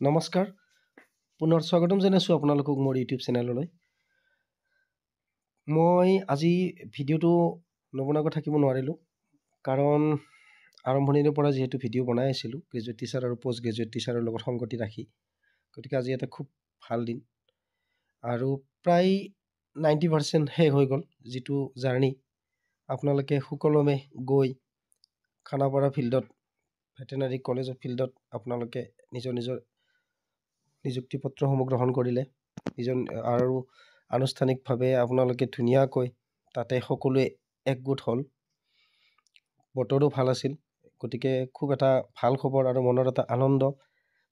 নমস্কাৰ পুনৰ স্বাগতম জনাইছোঁ আপোনালোকক মোৰ ইউটিউব চেনেললৈ। মই আজি ভিডিঅ'টো নবনোৱাকৈ থাকিব নোৱাৰিলোঁ, কাৰণ আৰম্ভণিৰে পৰা যিহেতু ভিডিঅ' বনাই আছিলোঁ গ্ৰেজুৱেট টিচাৰ আৰু পষ্ট গ্ৰেজুৱেট টিচাৰৰ লগত সংগতি ৰাখি, গতিকে আজি এটা খুব ভাল দিন আৰু প্ৰায় 90% শেষ হৈ গ'ল যিটো জাৰ্ণি। আপোনালোকে সুকলমে গৈ খানাপাৰা ফিল্ডত, ভেটেনাৰী কলেজ অফ ফিল্ডত আপোনালোকে নিজৰ নিযুক্তি পত্ৰসমূহ গ্ৰহণ কৰিলে আৰু আনুষ্ঠানিকভাৱে আপোনালোকে ধুনীয়াকৈ তাতে সকলোৱে একগোট হ'ল। বতৰো ভাল আছিল, গতিকে খুব এটা ভাল খবৰ আৰু মনৰ এটা আনন্দ,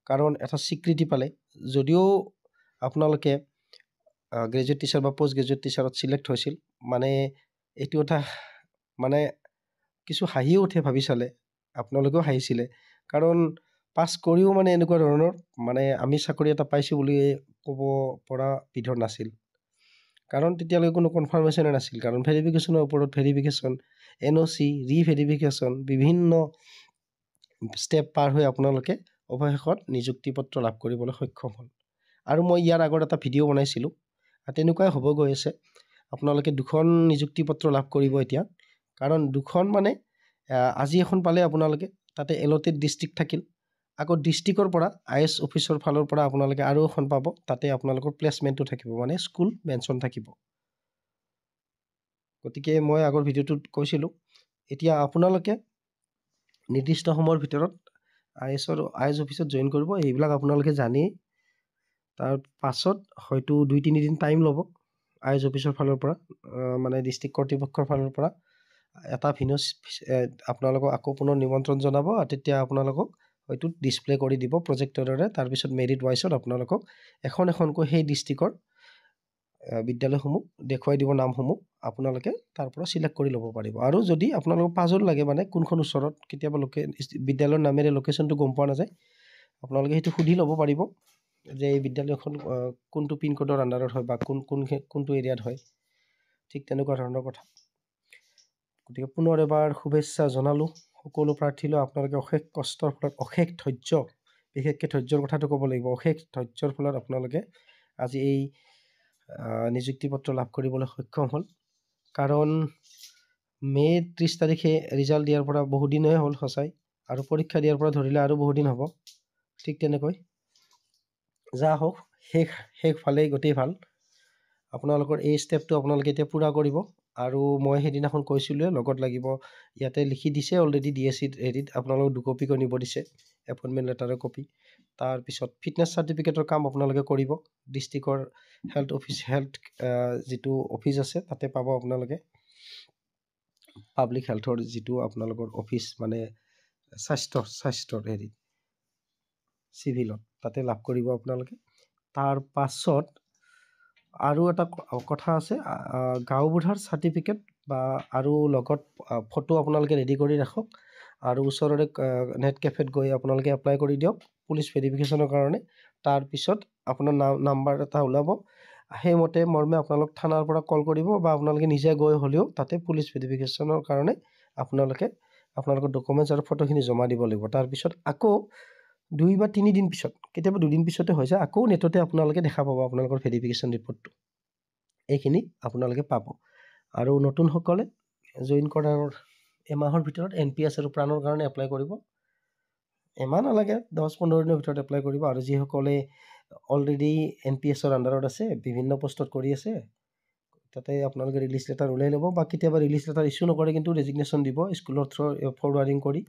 কাৰণ এটা স্বীকৃতি পালে। যদিও আপোনালোকে গ্ৰেজুৱেট টিচাৰ বা পষ্ট গ্ৰেজুৱেট টিচাৰত ছিলেক্ট হৈছিল, মানে এইটো এটা মানে কিছু হাঁহিও উঠে ভাবি চালে, আপোনালোকেও হাঁহিছিলে, কাৰণ পাছ কৰিও মানে এনেকুৱা ধৰণৰ মানে আমি চাকৰি এটা পাইছোঁ বুলি ক'ব পৰা বিধৰ নাছিল, কাৰণ তেতিয়ালৈকে কোনো কনফাৰ্মেশ্যনে নাছিল। কাৰণ ভেৰিফিকেশ্যনৰ ওপৰত ভেৰিফিকেশ্যন, NOC, ৰিভেৰিফিকেশ্যন, বিভিন্ন ষ্টেপ পাৰ হৈ আপোনালোকে অৱশেষত নিযুক্তি পত্ৰ লাভ কৰিবলৈ সক্ষম হ'ল। আৰু মই ইয়াৰ আগত এটা ভিডিঅ' বনাইছিলোঁ, তেনেকুৱাই হ'ব গৈ আছে। আপোনালোকে 2খন নিযুক্তি পত্ৰ লাভ কৰিব এতিয়া, কাৰণ 2খন মানে আজি এখন পালে আপোনালোকে, তাতে এলটেড ডিষ্ট্ৰিক্ট থাকিল, আকৌ ডিষ্ট্ৰিক্টৰ পৰা IS অফিচৰ ফালৰ পৰা আপোনালোকে আৰু এখন পাব, তাতে আপোনালোকৰ প্লেচমেণ্টটো থাকিব, মানে স্কুল মেনশ্যন থাকিব। গতিকে মই আগৰ ভিডিঅ'টোত কৈছিলোঁ, এতিয়া আপোনালোকে নিৰ্দিষ্ট সময়ৰ ভিতৰত IS অফিচত জইন কৰিব। এইবিলাক আপোনালোকে জানি তাৰ পাছত হয়তো 2-3 দিন টাইম ল'ব IS অফিচৰ ফালৰ পৰা, মানে ডিষ্ট্ৰিক্ট কৰ্তৃপক্ষৰ ফালৰ পৰা এটা আপোনালোকক আকৌ পুনৰ নিমন্ত্ৰণ জনাব। তেতিয়া আপোনালোকক হয়তো ডিছপ্লে কৰি দিব প্ৰজেক্টৰেৰে। তাৰপিছত মেৰিট ৱাইজত আপোনালোকক এখন এখনকৈ সেই ডিষ্ট্ৰিক্টৰ বিদ্যালয়সমূহ দেখুৱাই দিব, নামসমূহ আপোনালোকে তাৰ পৰা চিলেক্ট কৰি ল'ব পাৰিব। আৰু যদি আপোনালোকক পাজল লাগে, মানে কোনখন ওচৰত, কেতিয়াবা বিদ্যালয়ৰ নামেৰে লোকেশ্যনটো গম পোৱা নাযায়, আপোনালোকে সেইটো সুধি ল'ব পাৰিব যে এই বিদ্যালয়খন কোনটো পিনক'ডৰ আণ্ডাৰত হয় বা কোনটো এৰিয়াত হয়, ঠিক তেনেকুৱা ধৰণৰ কথা। গতিকে পুনৰ এবাৰ শুভেচ্ছা জনালোঁ সকলো প্ৰাৰ্থীলৈ। আপোনালোকে অশেষ কষ্টৰ ফলত, অশেষ ধৈৰ্য, বিশেষকৈ ধৈৰ্যৰ কথাটো ক'ব লাগিব, অশেষ ধৈৰ্যৰ ফলত আপোনালোকে আজি এই নিযুক্তি পত্ৰ লাভ কৰিবলৈ সক্ষম হ'ল। কাৰণ মে' 30 তাৰিখে ৰিজাল্ট দিয়াৰ পৰা বহুদিনেই হ'ল সঁচাই, আৰু পৰীক্ষা দিয়াৰ পৰা ধৰিলে আৰু বহুদিন হ'ব। ঠিক তেনেকৈ যা হওক, শেষ ভালেই, গোটেই ভাল। আপোনালোকৰ এই ষ্টেপটো আপোনালোকে এতিয়া পূৰা কৰিব। আৰু মই সেইদিনাখন কৈছিলোঁ লগত লাগিব, ইয়াতে লিখি দিছে অলৰেডি DSC হেৰিত, আপোনালোকক 2 কপিকৈ নিব দিছে, এপইণ্টমেণ্ট লেটাৰৰ কপি। তাৰপিছত ফিটনেছ চাৰ্টিফিকেটৰ কাম আপোনালোকে কৰিব, ডিষ্ট্ৰিক্টৰ হেল্থ যিটো অফিচ আছে তাতে পাব আপোনালোকে। পাব্লিক হেল্থৰ যিটো আপোনালোকৰ অফিচ, মানে স্বাস্থ্যৰ হেৰি চিভিলত, তাতে লাভ কৰিব আপোনালোকে। তাৰ পাছত আৰু এটা কথা আছে, গাঁওবুঢ়াৰ চাৰ্টিফিকেট বা আৰু লগত ফটো আপোনালোকে ৰেডি কৰি ৰাখক, আৰু ওচৰৰে নেট কেফেত গৈ আপোনালোকে এপ্লাই কৰি দিয়ক পুলিচ ভেৰিফিকেশ্যনৰ কাৰণে। তাৰপিছত আপোনাৰ নাম্বাৰ এটা ওলাব, সেইমতে মৰ্মে আপোনালোক থানাৰ পৰা কল কৰিব, বা আপোনালোকে নিজে গৈ হ'লেও তাতে পুলিচ ভেৰিফিকেশ্যনৰ কাৰণে আপোনালোকৰ ডকুমেণ্টছ আৰু ফটোখিনি জমা দিব লাগিব। তাৰপিছত আকৌ 2 বা 3 দিন পিছত, কেতিয়াবা 2 দিন পিছতে হৈ যায়, আকৌ নেটতে আপোনালোকে দেখা পাব আপোনালোকৰ ভেৰিফিকেশ্যন ৰিপৰ্টটো। এইখিনি আপোনালোকে পাব। আৰু নতুনসকলে জইন কৰাৰ এমাহৰ ভিতৰত NPS আৰু প্ৰাণৰ কাৰণে এপ্লাই কৰিব। এমাহ নালাগে, 10-15 দিনৰ ভিতৰত এপ্লাই কৰিব। আৰু যিসকলে অলৰেডি NPSৰ আণ্ডাৰত আছে, বিভিন্ন পষ্টত কৰি আছে, তাতে আপোনালোকে ৰিলিজ লেটাৰ ওলাই ল'ব, বা কেতিয়াবা ৰিলিজ লেটাৰ ইছ্যু নকৰে, কিন্তু ৰেজিগনেশ্যন দিব স্কুলৰ ফৰৱাৰ্ডিং কৰি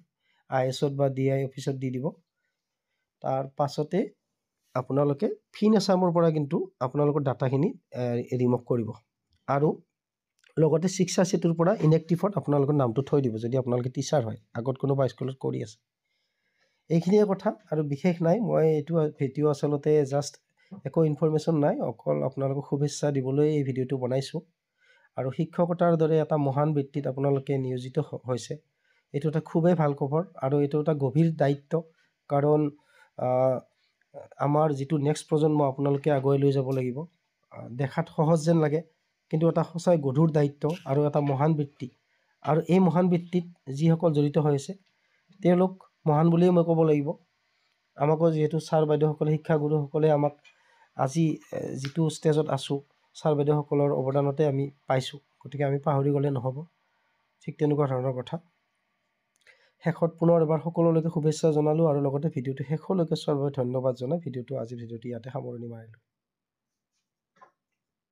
ISত বা DI অফিচত দি দিব। তাৰ পাছতে আপোনালোকে ফিন আছামৰ পৰা কিন্তু আপোনালোকৰ ডাটাখিনি ৰিমুভ কৰিব, আৰু লগতে শিক্ষা সেতুৰ পৰা ইনএক্টিভত আপোনালোকৰ নামটো থৈ দিব যদি আপোনালোকে টিচাৰ হয়, আগত কোনোবা স্কুলত কৰি আছে। এইখিনিয়ে কথা, আৰু বিশেষ নাই। মই এইটো ভিডিঅ' আচলতে জাষ্ট একো ইনফৰমেশ্যন নাই, অকল আপোনালোকক শুভেচ্ছা দিবলৈ এই ভিডিঅ'টো বনাইছোঁ। আৰু শিক্ষকতাৰ দৰে এটা মহান বৃত্তিত আপোনালোকে নিয়োজিত হৈছে, এইটো এটা খুবেই ভাল খবৰ, আৰু এইটো এটা গভীৰ দায়িত্ব। কাৰণ আমাৰ যিটো নেক্সট প্ৰজন্ম আপোনালোকে আগুৱাই লৈ যাব লাগিব। দেখাত সহজ যেন লাগে, কিন্তু এটা সঁচাই গধুৰ দায়িত্ব আৰু এটা মহান বৃত্তি। আৰু এই মহান বৃত্তিত যিসকল জড়িত হৈ আছে, তেওঁলোক মহান বুলিয়েই মই ক'ব লাগিব। আমাকো যিহেতু ছাৰ বাইদেউসকলে শিক্ষাগুৰুসকলে আমাক আজি যিটো ষ্টেজত আছোঁ ছাৰ বাইদেউসকলৰ অৱদানতে আমি পাইছোঁ, গতিকে আমি পাহৰি গ'লে নহ'ব। ঠিক তেনেকুৱা ধৰণৰ কথা। শেষত পুনৰ এবাৰ সকলোলৈকে শুভেচ্ছা জনালোঁ আৰু লগতে ভিডিঅ'টো শেষলৈকে চোৱাৰ বাবে ধন্যবাদ জনাই আজিৰ ভিডিঅ'টো ইয়াতে সামৰণি মাৰিলোঁ।